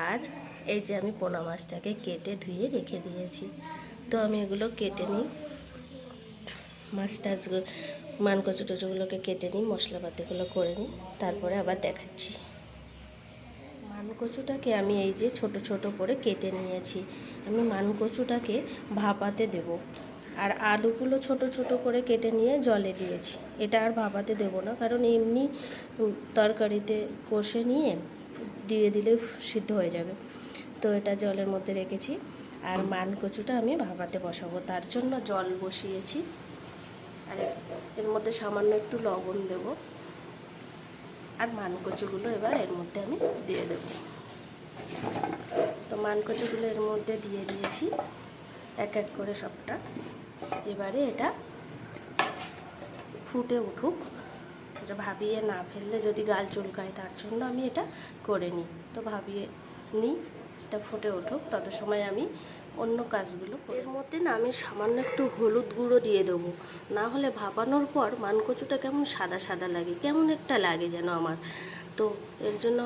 আর এই যে আমি পোনা মাছটাকে কেটে ধুয়ে রেখে দিয়েছি। তো আমি এগুলো কেটে নিই, মাছ টাছগুলো মানকচু টচুগুলোকে কেটে নিই, মশলাপাতিগুলো করে নিই, তারপরে আবার দেখাচ্ছি। মানকচুটাকে আমি এই যে ছোট ছোট করে কেটে নিয়েছি। আমি মানকচুটাকে ভাপাতে দেব। আর আলুগুলো ছোট ছোট করে কেটে নিয়ে জলে দিয়েছি। এটা আর ভাপাতে দেব না, কারণ এমনি তরকারিতে কষে নিয়ে দিয়ে দিলে সিদ্ধ হয়ে যাবে। তো এটা জলের মধ্যে রেখেছি। আর মানকচুটা আমি ভাপাতে বসাবো, তার জন্য জল বসিয়েছি। আর এর মধ্যে সামান্য একটু লবণ দেব। আর মানকচুগুলো এবার এর মধ্যে আমি দিয়ে দেব। তো মানকচুগুলো এর মধ্যে দিয়ে দিয়েছি এক এক করে সবটা। এবারে এটা ফুটে উঠুক। এটা ভাবিয়ে না ফেললে যদি গাল চুলকায়, তার জন্য আমি এটা করে নিই। তো ভাবিয়ে নিই, এটা ফুটে উঠুক, তত সময় আমি অন্য কাজগুলো। এর মধ্যে না আমি সামান্য একটু হলুদ গুঁড়ো দিয়ে দেবো, না হলে ভাপানোর পর মানকচুটা কেমন সাদা সাদা লাগে, কেমন একটা লাগে যেন আমার। তো এর জন্য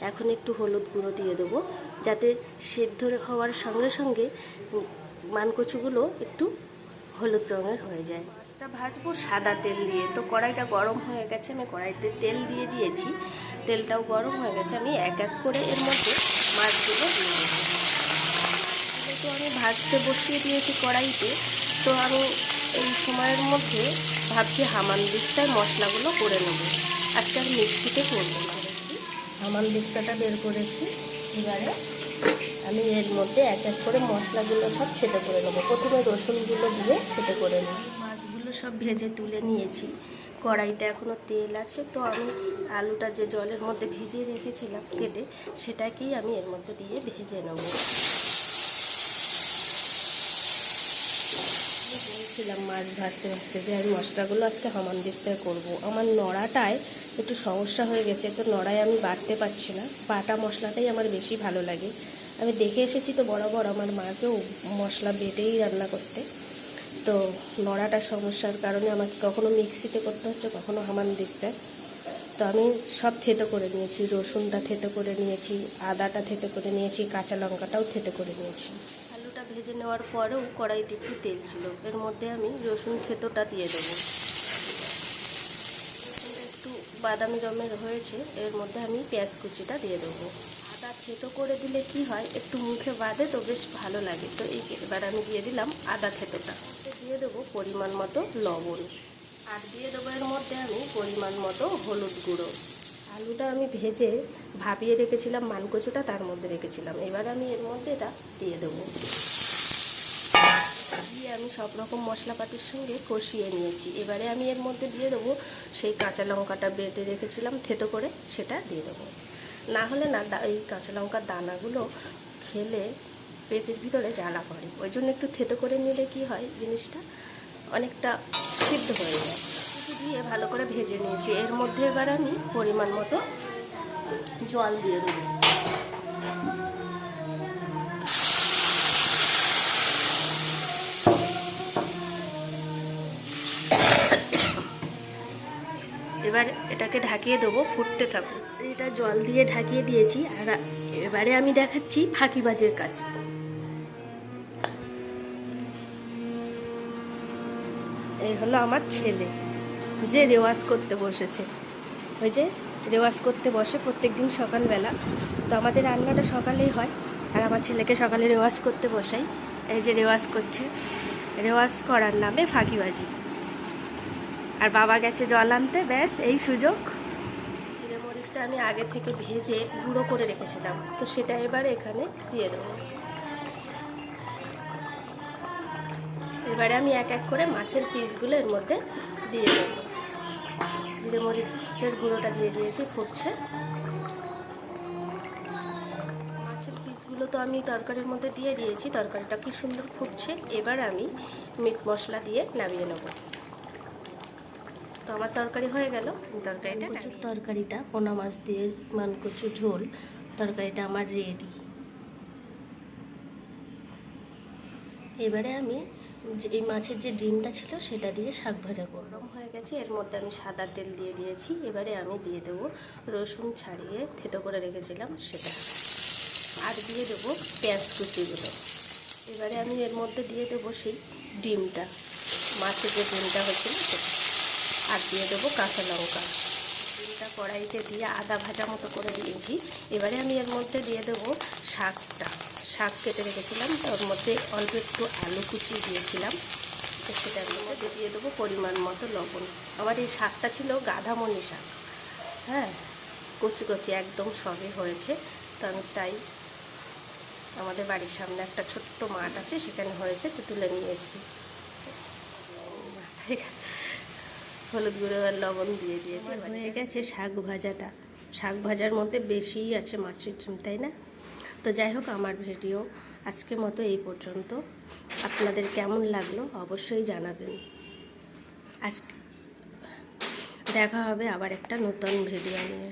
এখন একটু হলুদ গুঁড়ো দিয়ে দেবো, যাতে সিদ্ধ হওয়ার সঙ্গে সঙ্গে মানকচুগুলো একটু হলুদ রঙের হয়ে যায়। মাছটা ভাজবো সাদা তেল দিয়ে। তো কড়াইটা গরম হয়ে গেছে, আমি কড়াইতে তেল দিয়ে দিয়েছি। তেলটাও গরম হয়ে গেছে, আমি এক এক করে এর মধ্যে মাছগুলো দিয়ে দেবো। তো আমি ভাজতে বসিয়ে দিয়েছি কড়াইতে। তো আমি এই সময়ের মধ্যে ভাবছি হামানদিস্তায় মশলাগুলো করে নেব। আজকে আর মিক্সিতে করবো না, হামানদিস্তাটা বের করেছি। এবারে আমি এর মধ্যে এক এক করে মশলাগুলো সব থেতো করে নেবো। প্রথমে রসুনগুলো দিয়ে থেতো করে নেব। মাছগুলো সব ভেজে তুলে নিয়েছি। কড়াইতে এখনও তেল আছে, তো আমি আলুটা যে জলের মধ্যে ভিজিয়ে রেখেছিলাম কেটে, সেটাকেই আমি এর মধ্যে দিয়ে ভেজে নেব। বলছিলাম মাছ ভাজতে ভাজতে যে আমি মশলাগুলো আজকে হামানদিস্তায় করবো। আমার নড়াটায় একটু সমস্যা হয়ে গেছে, তো নড়ায় আমি বাটতে পারছি না। বাটা মশলাটাই আমার বেশি ভালো লাগে। আমি দেখে এসেছি তো বরাবর আমার মাকেও মশলা বেটেই রান্না করতে। তো নড়াটা সমস্যার কারণে আমাকে কখনো মিক্সিতে করতে হচ্ছে, কখনো হামানদিস্তায়। তো আমি সব থেতো করে নিয়েছি, রসুনটা থেতো করে নিয়েছি, আদাটা থেতো করে নিয়েছি, কাঁচা লঙ্কাটাও থেতো করে নিয়েছি। আলুটা ভেজে নেওয়ার পরেও কড়াইতে একটু তেল ছিল, এর মধ্যে আমি রসুন থেতোটা দিয়ে দেবো। রসুনটা একটু বাদামি রঙের হয়েছে, এর মধ্যে আমি পেঁয়াজ কুচিটা দিয়ে দেবো। আদা থেতো করে দিলে কি হয়, একটু মুখে বাঁধে, তো বেশ ভালো লাগে। তো এবার আমি দিয়ে দিলাম আদা থেতোটা। দিয়ে দেবো পরিমাণ মতো লবণ, আর দিয়ে দেবো এর মধ্যে আমি পরিমাণ মতো হলুদ গুঁড়ো। আলুটা আমি ভেজে ভাপিয়ে রেখেছিলাম, মানকচুটা তার মধ্যে রেখেছিলাম। এবার আমি এর মধ্যে এটা দিয়ে দেবো। দিয়ে আমি সব রকম মশলাপাতির সঙ্গে কষিয়ে নিয়েছি। এবারে আমি এর মধ্যে দিয়ে দেবো সেই কাঁচা লঙ্কাটা বেটে রেখেছিলাম থেতো করে, সেটা দিয়ে দেবো। না হলে না এই কাঁচা লঙ্কার দানাগুলো খেলে পেটের ভিতরে জ্বালা করে, ওই জন্য একটু থেতো করে নিলে কি হয়, জিনিসটা অনেকটা সিদ্ধ হয়ে যায়। একটু দিয়ে ভালো করে ভেজে নিয়েছি। এর মধ্যে এবার আমি পরিমাণ মতো জল দিয়ে দেবো। এবার এটাকে ঢাকিয়ে দেবো, ফুটতে থাকুক। এটা জল দিয়ে ঢাকিয়ে দিয়েছি। আর এবারে আমি দেখাচ্ছি ফাঁকিবাজের কাজ। এই হলো আমার ছেলে, যে রেওয়াজ করতে বসেছে। ওই যে রেওয়াজ করতে বসে প্রত্যেক দিন সকালবেলা। তো আমাদের রান্নাটা সকালেই হয়, আর আমার ছেলেকে সকালে রেওয়াজ করতে বসাই। এই যে রেওয়াজ করছে, রেওয়াজ করার নামে ফাঁকিবাজি। আর বাবা গেছে জল আনতে, ব্যাস এই সুযোগ। জিরে মরিচটা আমি আগে থেকে ভেজে গুঁড়ো করে রেখেছিলাম, তো সেটা এবার এখানে দিয়ে দেবো। এবারে আমি এক এক করে মাছের পিসগুলো এর মধ্যে দিয়ে দেবো। জিরে মরিচের গুঁড়োটা দিয়ে দিয়েছি, ফুটছে। মাছের পিসগুলো তো আমি তরকারির মধ্যে দিয়ে দিয়েছি, তরকারিটা কি সুন্দর ফুটছে। এবার আমি মিট মশলা দিয়ে নামিয়ে নেব। তো আমার তরকারি হয়ে গেল। তরকারিটা পোনা মাছ দিয়ে মানকচু ঝোল তরকারিটা আমার রেডি। এবারে আমি এই মাছের যে ডিমটা ছিল সেটা দিয়ে শাক ভাজা গরম হয়ে গেছে, এর মধ্যে আমি সাদা তেল দিয়ে দিয়েছি। এবারে আমি দিয়ে দেবো রসুন ছাড়িয়ে থেতো করে রেখেছিলাম সেটা। দিয়ে দেবো পেঁয়াজ কুচিগুলো। এবারে আমি এর মধ্যে দিয়ে দেবো সেই ডিমটা, মাছের যে ডিমটা হয়েছিল সেটা, আর দিয়ে দেবো কাঁচা লঙ্কা। ডিমটা কড়াইতে দিয়ে আদা ভাজা মতো করে দিয়েছি। এবারে আমি এর মধ্যে দিয়ে দেবো শাকটা, শাক কেটে রেখেছিলাম, ওর মধ্যে অল্প একটু আলু কুচিয়ে দিয়েছিলাম, সেটার মধ্যে দিয়ে দেবো পরিমাণ মতো লবণ। আমার এই শাকটা ছিল গাঁধামণি শাক, হ্যাঁ, কচি কচি একদম সবে হয়েছে। তো আমি তাই আমাদের বাড়ির সামনে একটা ছোট্ট মাঠ আছে, সেখানে হয়েছে, তো তুলে নিয়ে এসেছি। হলুদ গুঁড়ো আর লবণ দিয়ে দিয়েছি। হয়ে গেছে শাক ভাজাটা। শাক ভাজার মধ্যে বেশিই আছে মাছের ডিম, তাই না? তো যাই হোক, আমার ভিডিও আজকের মতো এই পর্যন্ত। আপনাদের কেমন লাগলো অবশ্যই জানাবেন। আজকে দেখা হবে আবার একটা নতুন ভিডিও নিয়ে।